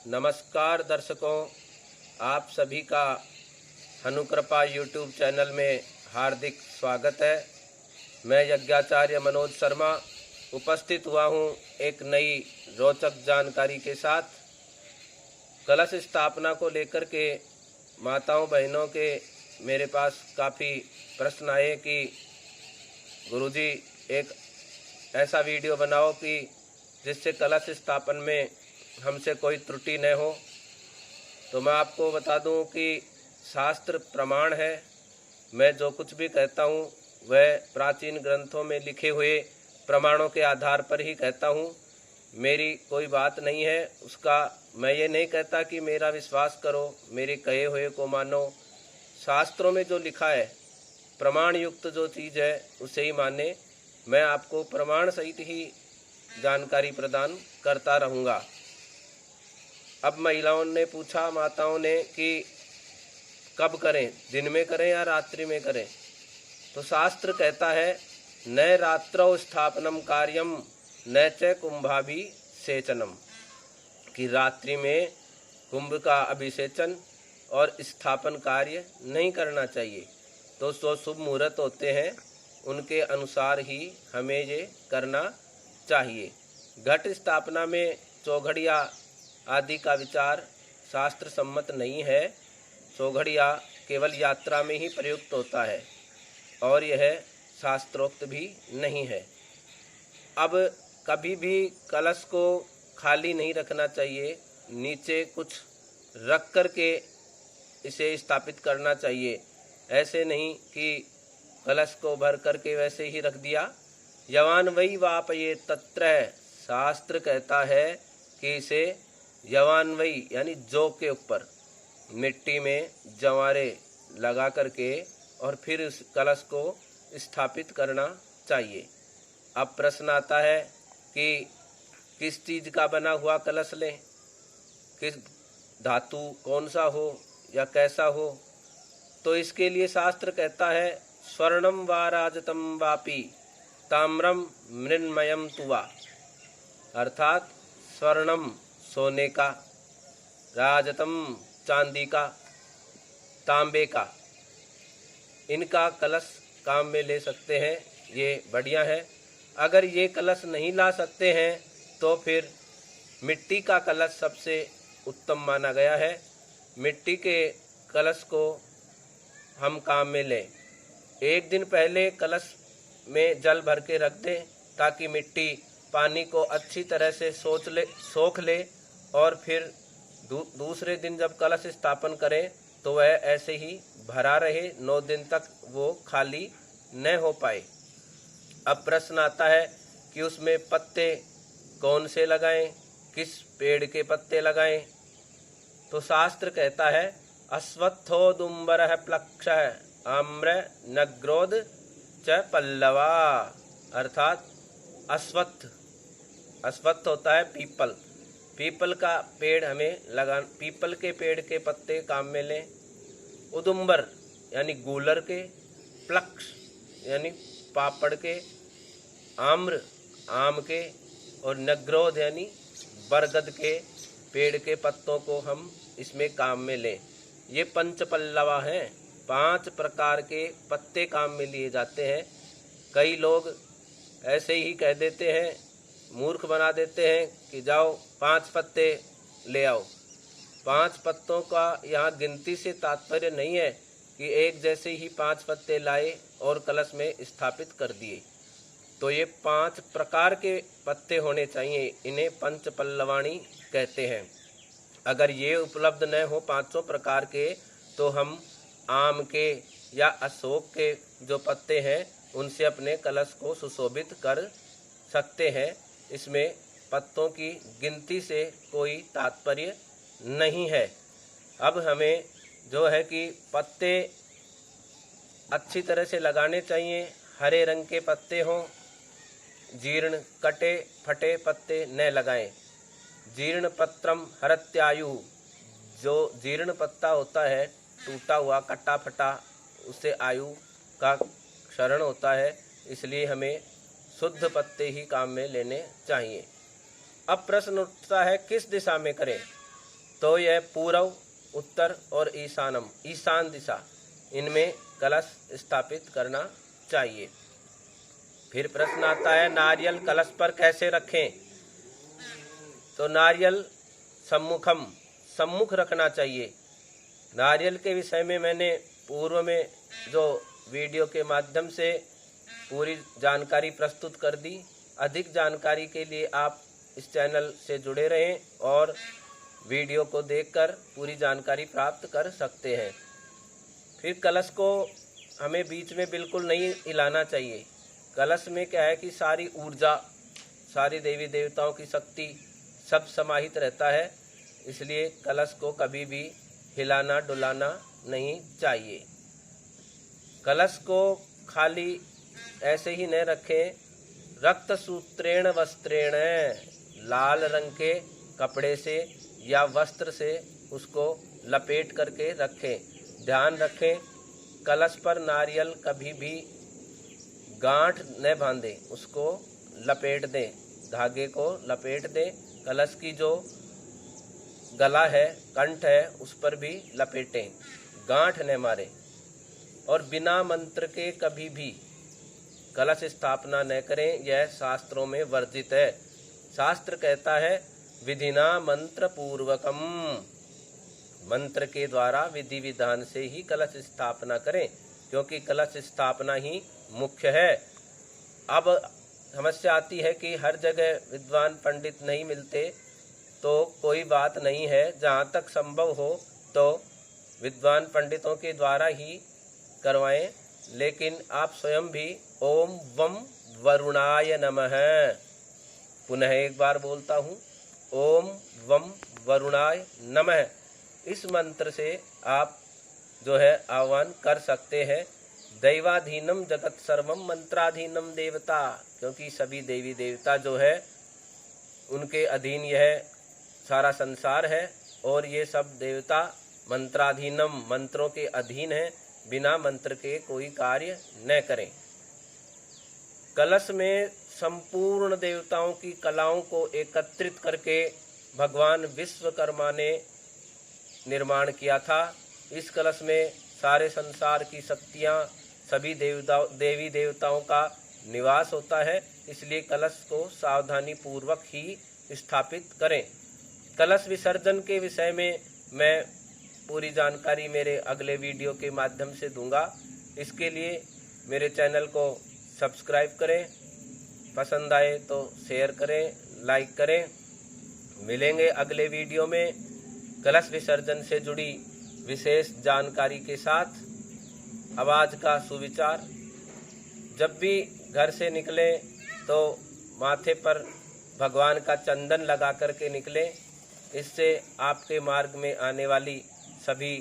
नमस्कार दर्शकों, आप सभी का हनुकृपा यूट्यूब चैनल में हार्दिक स्वागत है। मैं यज्ञाचार्य मनोज शर्मा उपस्थित हुआ हूँ एक नई रोचक जानकारी के साथ। कलश स्थापना को लेकर के माताओं बहनों के मेरे पास काफ़ी प्रश्न आए कि गुरुजी एक ऐसा वीडियो बनाओ कि जिससे कलश स्थापन में हमसे कोई त्रुटि न हो। तो मैं आपको बता दूं कि शास्त्र प्रमाण है। मैं जो कुछ भी कहता हूं वह प्राचीन ग्रंथों में लिखे हुए प्रमाणों के आधार पर ही कहता हूं। मेरी कोई बात नहीं है उसका। मैं ये नहीं कहता कि मेरा विश्वास करो, मेरे कहे हुए को मानो। शास्त्रों में जो लिखा है, प्रमाण युक्त जो चीज़ है उसे ही माने। मैं आपको प्रमाण सहित ही जानकारी प्रदान करता रहूँगा। अब महिलाओं ने पूछा, माताओं ने, कि कब करें, दिन में करें या रात्रि में करें। तो शास्त्र कहता है न रात्रौ स्थापनम कार्यम न च कुंभाभिषेचनम, कि रात्रि में कुंभ का अभिषेचन और स्थापन कार्य नहीं करना चाहिए। तो जो शुभ मुहूर्त होते हैं उनके अनुसार ही हमें ये करना चाहिए। घट स्थापना में चौघड़िया आदि का विचार शास्त्र सम्मत नहीं है। चौघड़िया केवल यात्रा में ही प्रयुक्त होता है और यह शास्त्रोक्त भी नहीं है। अब कभी भी कलश को खाली नहीं रखना चाहिए, नीचे कुछ रख कर के इसे स्थापित करना चाहिए। ऐसे नहीं कि कलश को भर करके वैसे ही रख दिया। यवान वही वापये तत्र, शास्त्र कहता है कि इसे यवान वही यानी जौ के ऊपर मिट्टी में जवारे लगा करके और फिर उस कलश को स्थापित करना चाहिए। अब प्रश्न आता है कि किस चीज़ का बना हुआ कलश लें, किस धातु कौन सा हो या कैसा हो। तो इसके लिए शास्त्र कहता है स्वर्णम वा राजतम वापि ताम्रम मृण्मयम तुवा, अर्थात स्वर्णम सोने का, राजतम चांदी का, तांबे का, इनका कलश काम में ले सकते हैं, ये बढ़िया है। अगर ये कलश नहीं ला सकते हैं तो फिर मिट्टी का कलश सबसे उत्तम माना गया है। मिट्टी के कलश को हम काम में लें। एक दिन पहले कलश में जल भर के रख दें ताकि मिट्टी पानी को अच्छी तरह से सोख ले और फिर दूसरे दिन जब कलश स्थापन करें तो वह ऐसे ही भरा रहे, 9 दिन तक वो खाली न हो पाए। अब प्रश्न आता है कि उसमें पत्ते कौन से लगाएं, किस पेड़ के पत्ते लगाएं। तो शास्त्र कहता है अश्वत्थोदुम्बरः प्लक्षः आम्र नग्रोध च पल्लवा, अर्थात अश्वत्थ होता है पीपल। पीपल का पेड़ हमें लगा, पीपल के पेड़ के पत्ते काम में लें। उदुम्बर यानी गूलर के, प्लक्ष यानी पापड़ के, आम्र आम के और नग्रोध यानी बरगद के पेड़ के पत्तों को हम इसमें काम में लें। ये पंचपल्लवा हैं, 5 प्रकार के पत्ते काम में लिए जाते हैं। कई लोग ऐसे ही कह देते हैं, मूर्ख बना देते हैं कि जाओ 5 पत्ते ले आओ। 5 पत्तों का यहाँ गिनती से तात्पर्य नहीं है कि एक जैसे ही 5 पत्ते लाए और कलश में स्थापित कर दिए। तो ये 5 प्रकार के पत्ते होने चाहिए, इन्हें पंचपल्लवाणी कहते हैं। अगर ये उपलब्ध न हो 5 प्रकार के तो हम आम के या अशोक के जो पत्ते हैं उनसे अपने कलश को सुशोभित कर सकते हैं। इसमें पत्तों की गिनती से कोई तात्पर्य नहीं है। अब हमें जो है कि पत्ते अच्छी तरह से लगाने चाहिए, हरे रंग के पत्ते हों, जीर्ण कटे फटे पत्ते न लगाएं। जीर्ण पत्रम हरत्यायु, जो जीर्ण पत्ता होता है टूटा हुआ कटा फटा, उससे आयु का क्षरण होता है, इसलिए हमें शुद्ध पत्ते ही काम में लेने चाहिए। अब प्रश्न उठता है किस दिशा में करें। तो यह पूर्व, उत्तर और ईशानम, ईशान दिशा, इनमें कलश स्थापित करना चाहिए। फिर प्रश्न आता है नारियल कलश पर कैसे रखें। तो नारियल सम्मुख रखना चाहिए। नारियल के विषय में मैंने पूर्व में जो वीडियो के माध्यम से पूरी जानकारी प्रस्तुत कर दी। अधिक जानकारी के लिए आप इस चैनल से जुड़े रहें और वीडियो को देखकर पूरी जानकारी प्राप्त कर सकते हैं। फिर कलश को हमें बीच में बिल्कुल नहीं हिलाना चाहिए। कलश में क्या है कि सारी ऊर्जा, सारी देवी देवताओं की शक्ति सब समाहित रहता है, इसलिए कलश को कभी भी हिलाना डुलाना नहीं चाहिए। कलश को खाली ऐसे ही न रखें, रक्त सूत्रेण वस्त्रेण, लाल रंग के कपड़े से या वस्त्र से उसको लपेट करके रखें। ध्यान रखें कलश पर नारियल कभी भी गांठ न बांधे, उसको लपेट दें, धागे को लपेट दें। कलश की जो गला है, कंठ है, उस पर भी लपेटें, गांठ न मारे। और बिना मंत्र के कभी भी कलश स्थापना न करें, यह शास्त्रों में वर्जित है। शास्त्र कहता है विधिना मंत्र पूर्वकम, मंत्र के द्वारा विधि विधान से ही कलश स्थापना करें, क्योंकि कलश स्थापना ही मुख्य है। अब समस्या आती है कि हर जगह विद्वान पंडित नहीं मिलते, तो कोई बात नहीं है, जहाँ तक संभव हो तो विद्वान पंडितों के द्वारा ही करवाएं। लेकिन आप स्वयं भी ओम वम वरुणाय नमः, पुनः एक बार बोलता हूँ, ओम वम वरुणाय नमः, इस मंत्र से आप जो है आह्वान कर सकते हैं। दैवाधीनम जगत सर्वम मंत्राधीनम देवता, क्योंकि सभी देवी देवता जो है उनके अधीन यह सारा संसार है और ये सब देवता मंत्राधीनम, मंत्रों के अधीन है। बिना मंत्र के कोई कार्य न करें। कलश में संपूर्ण देवताओं की कलाओं को एकत्रित करके भगवान विश्वकर्मा ने निर्माण किया था। इस कलश में सारे संसार की शक्तियाँ, सभी देवी देवताओं का निवास होता है, इसलिए कलश को सावधानी पूर्वक ही स्थापित करें। कलश विसर्जन के विषय में मैं पूरी जानकारी मेरे अगले वीडियो के माध्यम से दूंगा। इसके लिए मेरे चैनल को सब्सक्राइब करें, पसंद आए तो शेयर करें, लाइक करें। मिलेंगे अगले वीडियो में कलश विसर्जन से जुड़ी विशेष जानकारी के साथ। अब आज का सुविचार, जब भी घर से निकलें तो माथे पर भगवान का चंदन लगा करके निकलें। इससे आपके मार्ग में आने वाली सभी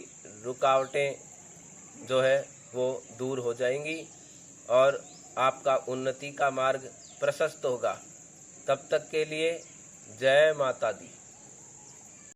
रुकावटें जो है वो दूर हो जाएंगी और आपका उन्नति का मार्ग प्रशस्त होगा। तब तक के लिए जय माता दी।